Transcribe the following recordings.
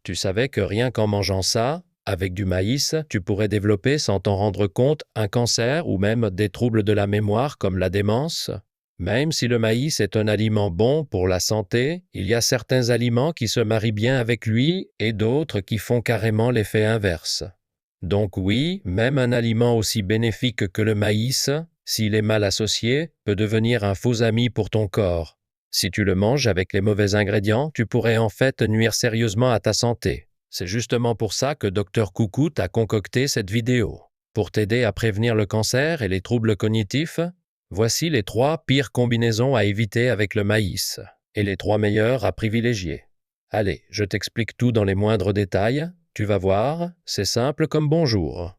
Tu savais que rien qu'en mangeant ça, avec du maïs, tu pourrais développer sans t'en rendre compte un cancer ou même des troubles de la mémoire comme la démence? Même si le maïs est un aliment bon pour la santé, il y a certains aliments qui se marient bien avec lui et d'autres qui font carrément l'effet inverse. Donc oui, même un aliment aussi bénéfique que le maïs, s'il est mal associé, peut devenir un faux ami pour ton corps. Si tu le manges avec les mauvais ingrédients, tu pourrais en fait nuire sérieusement à ta santé. C'est justement pour ça que Dr Coucou t'a concocté cette vidéo. Pour t'aider à prévenir le cancer et les troubles cognitifs, voici les 3 pires combinaisons à éviter avec le maïs et les 3 meilleures à privilégier. Allez, je t'explique tout dans les moindres détails. Tu vas voir, c'est simple comme bonjour.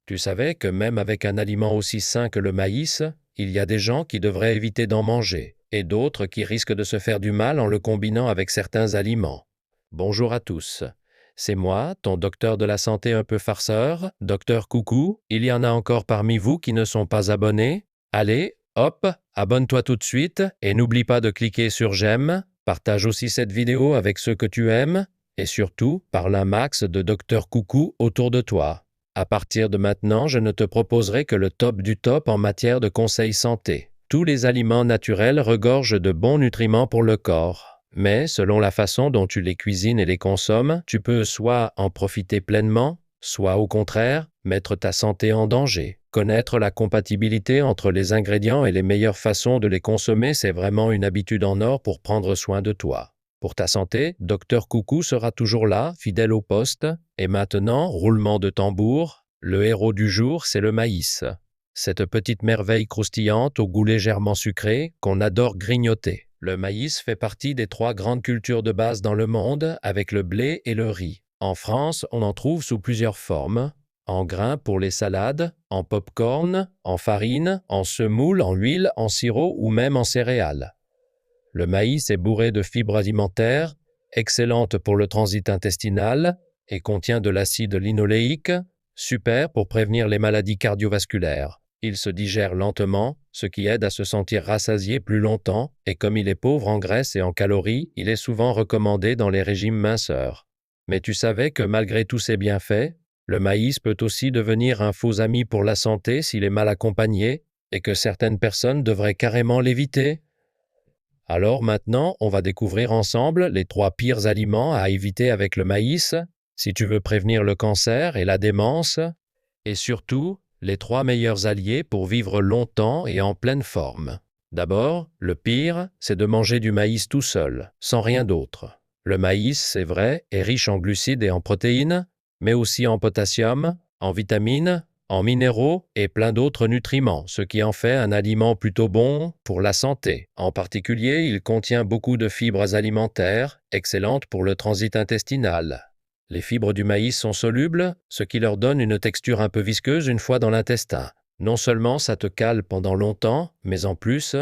Tu savais que même avec un aliment aussi sain que le maïs, il y a des gens qui devraient éviter d'en manger et d'autres qui risquent de se faire du mal en le combinant avec certains aliments. Bonjour à tous. C'est moi, ton docteur de la santé un peu farceur, docteur Coucou. Il y en a encore parmi vous qui ne sont pas abonnés. Allez, hop, abonne-toi tout de suite et n'oublie pas de cliquer sur j'aime. Partage aussi cette vidéo avec ceux que tu aimes et surtout, parle un max de docteur Coucou autour de toi. À partir de maintenant, je ne te proposerai que le top du top en matière de conseils santé. Tous les aliments naturels regorgent de bons nutriments pour le corps. Mais selon la façon dont tu les cuisines et les consommes, tu peux soit en profiter pleinement, soit au contraire, mettre ta santé en danger. Connaître la compatibilité entre les ingrédients et les meilleures façons de les consommer, c'est vraiment une habitude en or pour prendre soin de toi. Pour ta santé, Dr Coucou sera toujours là, fidèle au poste. Et maintenant, roulement de tambour, le héros du jour, c'est le maïs. Cette petite merveille croustillante au goût légèrement sucré qu'on adore grignoter. Le maïs fait partie des 3 grandes cultures de base dans le monde, avec le blé et le riz. En France, on en trouve sous plusieurs formes. En grains pour les salades, en pop-corn, en farine, en semoule, en huile, en sirop ou même en céréales. Le maïs est bourré de fibres alimentaires, excellentes pour le transit intestinal et contient de l'acide linoléique, super pour prévenir les maladies cardiovasculaires. Il se digère lentement, ce qui aide à se sentir rassasié plus longtemps, et comme il est pauvre en graisse et en calories, il est souvent recommandé dans les régimes minceurs. Mais tu savais que malgré tous ses bienfaits, le maïs peut aussi devenir un faux ami pour la santé s'il est mal accompagné, et que certaines personnes devraient carrément l'éviter? Alors maintenant, on va découvrir ensemble les 3 pires aliments à éviter avec le maïs, si tu veux prévenir le cancer et la démence, et surtout, les 3 meilleurs alliés pour vivre longtemps et en pleine forme. D'abord, le pire, c'est de manger du maïs tout seul, sans rien d'autre. Le maïs, c'est vrai, est riche en glucides et en protéines, mais aussi en potassium, en vitamines, en minéraux et plein d'autres nutriments, ce qui en fait un aliment plutôt bon pour la santé. En particulier, il contient beaucoup de fibres alimentaires, excellentes pour le transit intestinal. Les fibres du maïs sont solubles, ce qui leur donne une texture un peu visqueuse une fois dans l'intestin. Non seulement ça te cale pendant longtemps, mais en plus,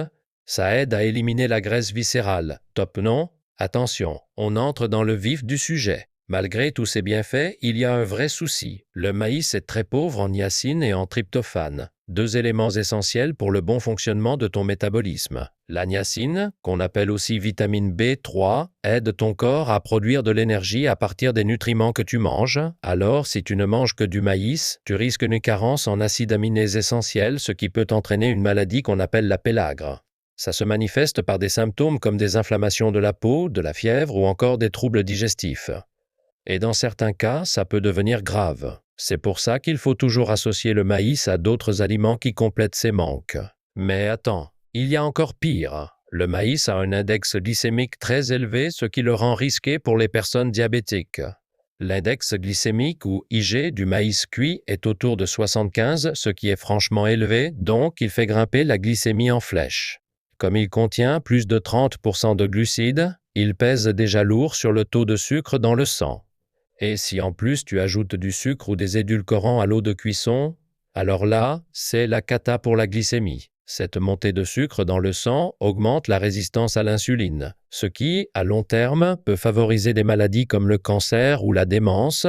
ça aide à éliminer la graisse viscérale. Top non? Attention, on entre dans le vif du sujet. Malgré tous ces bienfaits, il y a un vrai souci. Le maïs est très pauvre en niacine et en tryptophane, 2 éléments essentiels pour le bon fonctionnement de ton métabolisme. La niacine, qu'on appelle aussi vitamine B3, aide ton corps à produire de l'énergie à partir des nutriments que tu manges. Alors, si tu ne manges que du maïs, tu risques une carence en acides aminés essentiels, ce qui peut entraîner une maladie qu'on appelle la pélagre. Ça se manifeste par des symptômes comme des inflammations de la peau, de la fièvre ou encore des troubles digestifs. Et dans certains cas, ça peut devenir grave. C'est pour ça qu'il faut toujours associer le maïs à d'autres aliments qui complètent ces manques. Mais attends, il y a encore pire. Le maïs a un index glycémique très élevé, ce qui le rend risqué pour les personnes diabétiques. L'index glycémique ou IG du maïs cuit est autour de 75, ce qui est franchement élevé, donc il fait grimper la glycémie en flèche. Comme il contient plus de 30% de glucides, il pèse déjà lourd sur le taux de sucre dans le sang. Et si en plus tu ajoutes du sucre ou des édulcorants à l'eau de cuisson, alors là, c'est la cata pour la glycémie. Cette montée de sucre dans le sang augmente la résistance à l'insuline, ce qui, à long terme, peut favoriser des maladies comme le cancer ou la démence.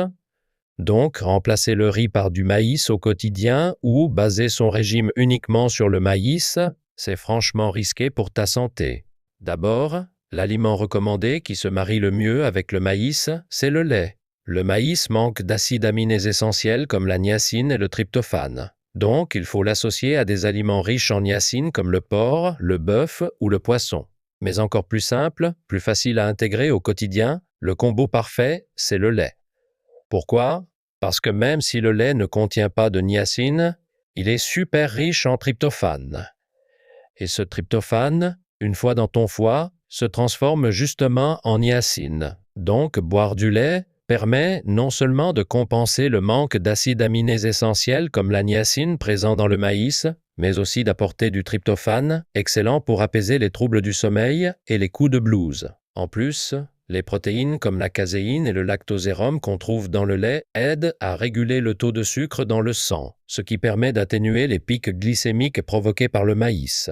Donc, remplacer le riz par du maïs au quotidien ou baser son régime uniquement sur le maïs, c'est franchement risqué pour ta santé. D'abord, l'aliment recommandé qui se marie le mieux avec le maïs, c'est le lait. Le maïs manque d'acides aminés essentiels comme la niacine et le tryptophane. Donc, il faut l'associer à des aliments riches en niacine comme le porc, le bœuf ou le poisson. Mais encore plus simple, plus facile à intégrer au quotidien, le combo parfait, c'est le lait. Pourquoi? Parce que même si le lait ne contient pas de niacine, il est super riche en tryptophane. Et ce tryptophane, une fois dans ton foie, se transforme justement en niacine. Donc, boire du lait permet non seulement de compenser le manque d'acides aminés essentiels comme la niacine présent dans le maïs, mais aussi d'apporter du tryptophane, excellent pour apaiser les troubles du sommeil et les coups de blues. En plus, les protéines comme la caséine et le lactosérum qu'on trouve dans le lait aident à réguler le taux de sucre dans le sang, ce qui permet d'atténuer les pics glycémiques provoqués par le maïs.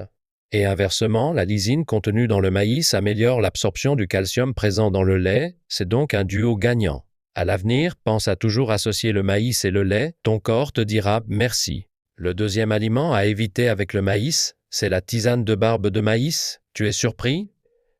Et inversement, la lysine contenue dans le maïs améliore l'absorption du calcium présent dans le lait, c'est donc un duo gagnant. À l'avenir, pense à toujours associer le maïs et le lait, ton corps te dira merci. Le deuxième aliment à éviter avec le maïs, c'est la tisane de barbe de maïs. Tu es surpris?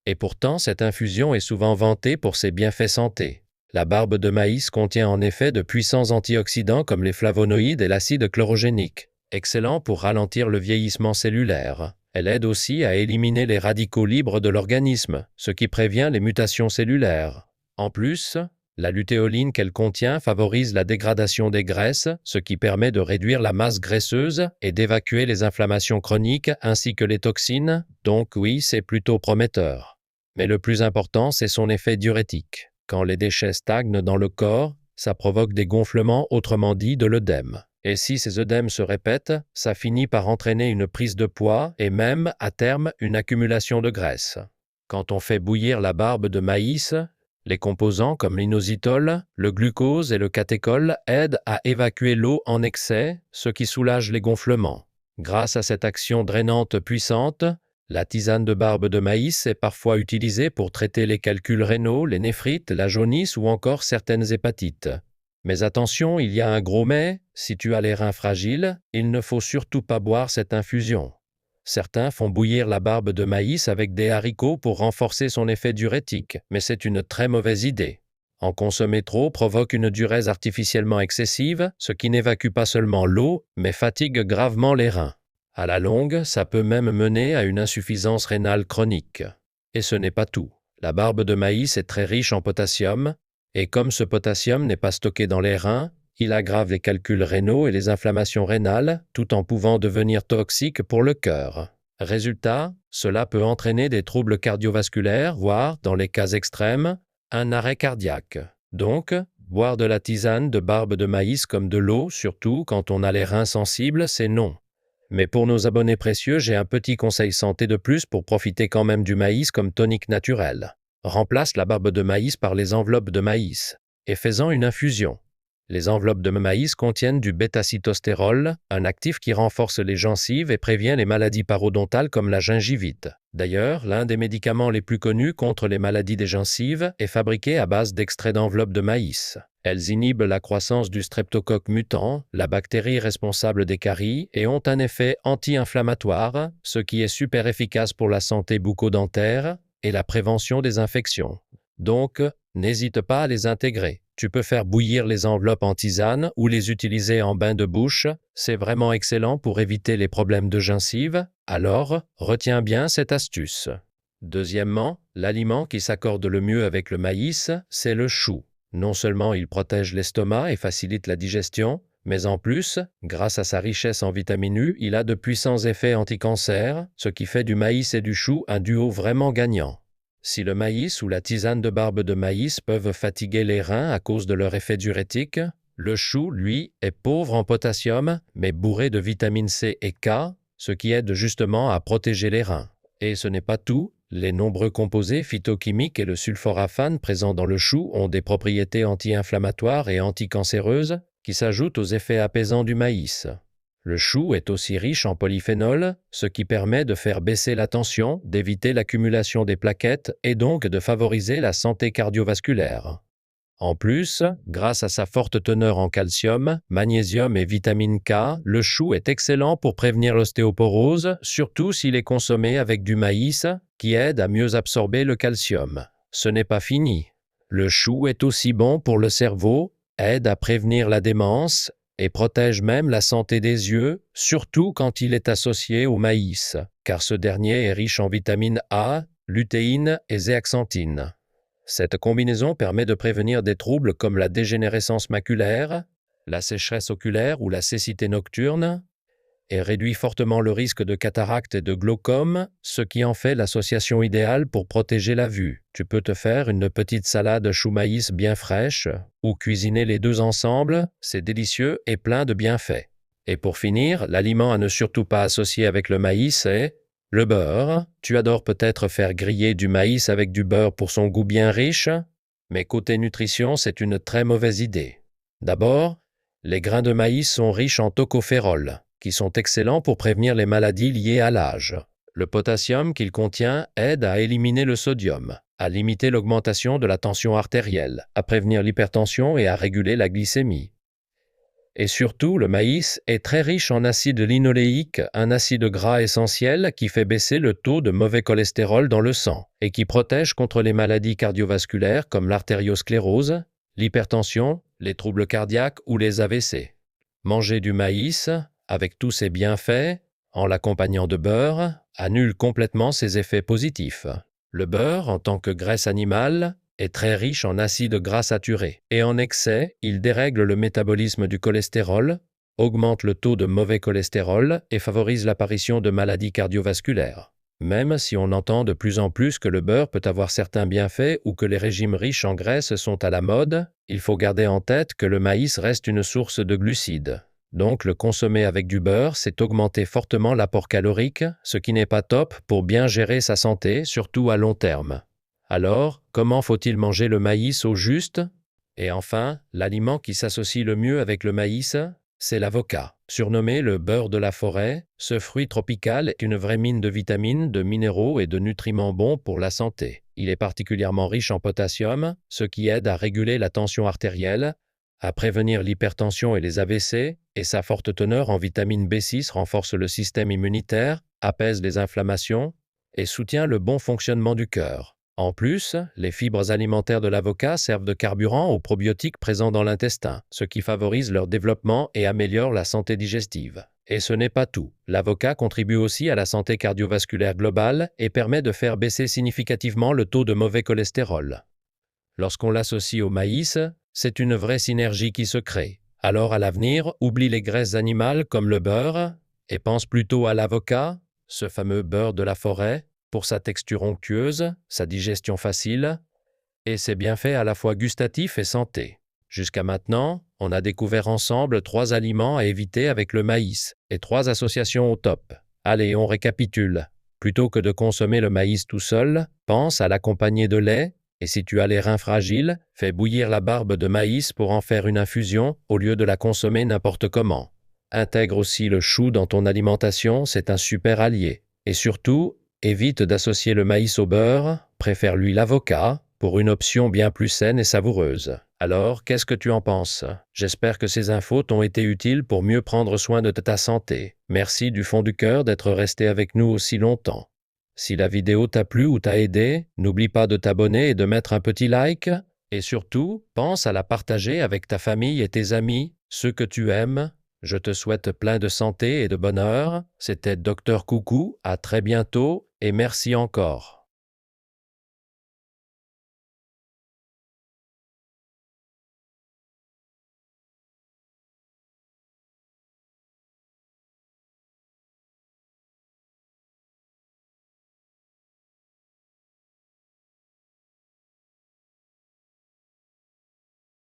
Et pourtant, cette infusion est souvent vantée pour ses bienfaits santé. La barbe de maïs contient en effet de puissants antioxydants comme les flavonoïdes et l'acide chlorogénique, excellent pour ralentir le vieillissement cellulaire. Elle aide aussi à éliminer les radicaux libres de l'organisme, ce qui prévient les mutations cellulaires. En plus, la lutéoline qu'elle contient favorise la dégradation des graisses, ce qui permet de réduire la masse graisseuse et d'évacuer les inflammations chroniques ainsi que les toxines, donc oui, c'est plutôt prometteur. Mais le plus important, c'est son effet diurétique. Quand les déchets stagnent dans le corps, ça provoque des gonflements, autrement dit de l'œdème. Et si ces œdèmes se répètent, ça finit par entraîner une prise de poids et même, à terme, une accumulation de graisse. Quand on fait bouillir la barbe de maïs, les composants comme l'inositol, le glucose et le catéchol aident à évacuer l'eau en excès, ce qui soulage les gonflements. Grâce à cette action drainante puissante, la tisane de barbe de maïs est parfois utilisée pour traiter les calculs rénaux, les néphrites, la jaunisse ou encore certaines hépatites. Mais attention, il y a un gros mais, si tu as les reins fragiles, il ne faut surtout pas boire cette infusion. Certains font bouillir la barbe de maïs avec des haricots pour renforcer son effet diurétique, mais c'est une très mauvaise idée. En consommer trop provoque une diurèse artificiellement excessive, ce qui n'évacue pas seulement l'eau, mais fatigue gravement les reins. À la longue, ça peut même mener à une insuffisance rénale chronique. Et ce n'est pas tout. La barbe de maïs est très riche en potassium, et comme ce potassium n'est pas stocké dans les reins, il aggrave les calculs rénaux et les inflammations rénales, tout en pouvant devenir toxique pour le cœur. Résultat, cela peut entraîner des troubles cardiovasculaires, voire, dans les cas extrêmes, un arrêt cardiaque. Donc, boire de la tisane de barbe de maïs comme de l'eau, surtout quand on a les reins sensibles, c'est non. Mais pour nos abonnés précieux, j'ai un petit conseil santé de plus pour profiter quand même du maïs comme tonique naturel. Remplace la barbe de maïs par les enveloppes de maïs et fais-en une infusion. Les enveloppes de maïs contiennent du bêta-cytostérol, un actif qui renforce les gencives et prévient les maladies parodontales comme la gingivite. D'ailleurs, l'un des médicaments les plus connus contre les maladies des gencives est fabriqué à base d'extraits d'enveloppes de maïs. Elles inhibent la croissance du streptocoque mutant, la bactérie responsable des caries, et ont un effet anti-inflammatoire, ce qui est super efficace pour la santé bucco-dentaire et la prévention des infections. Donc, n'hésite pas à les intégrer. Tu peux faire bouillir les enveloppes en tisane ou les utiliser en bain de bouche. C'est vraiment excellent pour éviter les problèmes de gencives. Alors, retiens bien cette astuce. Deuxièmement, l'aliment qui s'accorde le mieux avec le maïs, c'est le chou. Non seulement il protège l'estomac et facilite la digestion, mais en plus, grâce à sa richesse en vitamine U, il a de puissants effets anti-cancer, ce qui fait du maïs et du chou un duo vraiment gagnant. Si le maïs ou la tisane de barbe de maïs peuvent fatiguer les reins à cause de leur effet diurétique, le chou, lui, est pauvre en potassium, mais bourré de vitamine C et K, ce qui aide justement à protéger les reins. Et ce n'est pas tout, les nombreux composés phytochimiques et le sulforaphane présents dans le chou ont des propriétés anti-inflammatoires et anticancéreuses qui s'ajoutent aux effets apaisants du maïs. Le chou est aussi riche en polyphénol, ce qui permet de faire baisser la tension, d'éviter l'accumulation des plaquettes et donc de favoriser la santé cardiovasculaire. En plus, grâce à sa forte teneur en calcium, magnésium et vitamine K, le chou est excellent pour prévenir l'ostéoporose, surtout s'il est consommé avec du maïs, qui aide à mieux absorber le calcium. Ce n'est pas fini. Le chou est aussi bon pour le cerveau, aide à prévenir la démence et protège même la santé des yeux, surtout quand il est associé au maïs, car ce dernier est riche en vitamine A, lutéine et zéaxanthine. Cette combinaison permet de prévenir des troubles comme la dégénérescence maculaire, la sécheresse oculaire ou la cécité nocturne, et réduit fortement le risque de cataracte et de glaucome, ce qui en fait l'association idéale pour protéger la vue. Tu peux te faire une petite salade chou-maïs bien fraîche ou cuisiner les deux ensemble, c'est délicieux et plein de bienfaits. Et pour finir, l'aliment à ne surtout pas associer avec le maïs est le beurre. Tu adores peut-être faire griller du maïs avec du beurre pour son goût bien riche, mais côté nutrition, c'est une très mauvaise idée. D'abord, les grains de maïs sont riches en tocophérols, qui sont excellents pour prévenir les maladies liées à l'âge. Le potassium qu'il contient aide à éliminer le sodium, à limiter l'augmentation de la tension artérielle, à prévenir l'hypertension et à réguler la glycémie. Et surtout, le maïs est très riche en acide linoléique, un acide gras essentiel qui fait baisser le taux de mauvais cholestérol dans le sang et qui protège contre les maladies cardiovasculaires comme l'artériosclérose, l'hypertension, les troubles cardiaques ou les AVC. Manger du maïs, avec tous ses bienfaits, en l'accompagnant de beurre, annule complètement ses effets positifs. Le beurre, en tant que graisse animale, est très riche en acides gras saturés, et en excès, il dérègle le métabolisme du cholestérol, augmente le taux de mauvais cholestérol et favorise l'apparition de maladies cardiovasculaires. Même si on entend de plus en plus que le beurre peut avoir certains bienfaits ou que les régimes riches en graisse sont à la mode, il faut garder en tête que le maïs reste une source de glucides. Donc le consommer avec du beurre, c'est augmenter fortement l'apport calorique, ce qui n'est pas top pour bien gérer sa santé, surtout à long terme. Alors, comment faut-il manger le maïs au juste? Et enfin, l'aliment qui s'associe le mieux avec le maïs, c'est l'avocat. Surnommé le beurre de la forêt, ce fruit tropical est une vraie mine de vitamines, de minéraux et de nutriments bons pour la santé. Il est particulièrement riche en potassium, ce qui aide à réguler la tension artérielle, à prévenir l'hypertension et les AVC, et sa forte teneur en vitamine B6 renforce le système immunitaire, apaise les inflammations et soutient le bon fonctionnement du cœur. En plus, les fibres alimentaires de l'avocat servent de carburant aux probiotiques présents dans l'intestin, ce qui favorise leur développement et améliore la santé digestive. Et ce n'est pas tout. L'avocat contribue aussi à la santé cardiovasculaire globale et permet de faire baisser significativement le taux de mauvais cholestérol. Lorsqu'on l'associe au maïs, c'est une vraie synergie qui se crée. Alors à l'avenir, oublie les graisses animales comme le beurre et pense plutôt à l'avocat, ce fameux beurre de la forêt, pour sa texture onctueuse, sa digestion facile et ses bienfaits à la fois gustatifs et santé. Jusqu'à maintenant, on a découvert ensemble 3 aliments à éviter avec le maïs et 3 associations au top. Allez, on récapitule. Plutôt que de consommer le maïs tout seul, pense à l'accompagner de lait et si tu as les reins fragiles, fais bouillir la barbe de maïs pour en faire une infusion au lieu de la consommer n'importe comment. Intègre aussi le chou dans ton alimentation, c'est un super allié. Et surtout, évite d'associer le maïs au beurre, préfère-lui l'avocat pour une option bien plus saine et savoureuse. Alors, qu'est-ce que tu en penses? J'espère que ces infos t'ont été utiles pour mieux prendre soin de ta santé. Merci du fond du cœur d'être resté avec nous aussi longtemps. Si la vidéo t'a plu ou t'a aidé, n'oublie pas de t'abonner et de mettre un petit like. Et surtout, pense à la partager avec ta famille et tes amis, ceux que tu aimes. Je te souhaite plein de santé et de bonheur. C'était Dr Coucou, à très bientôt et merci encore.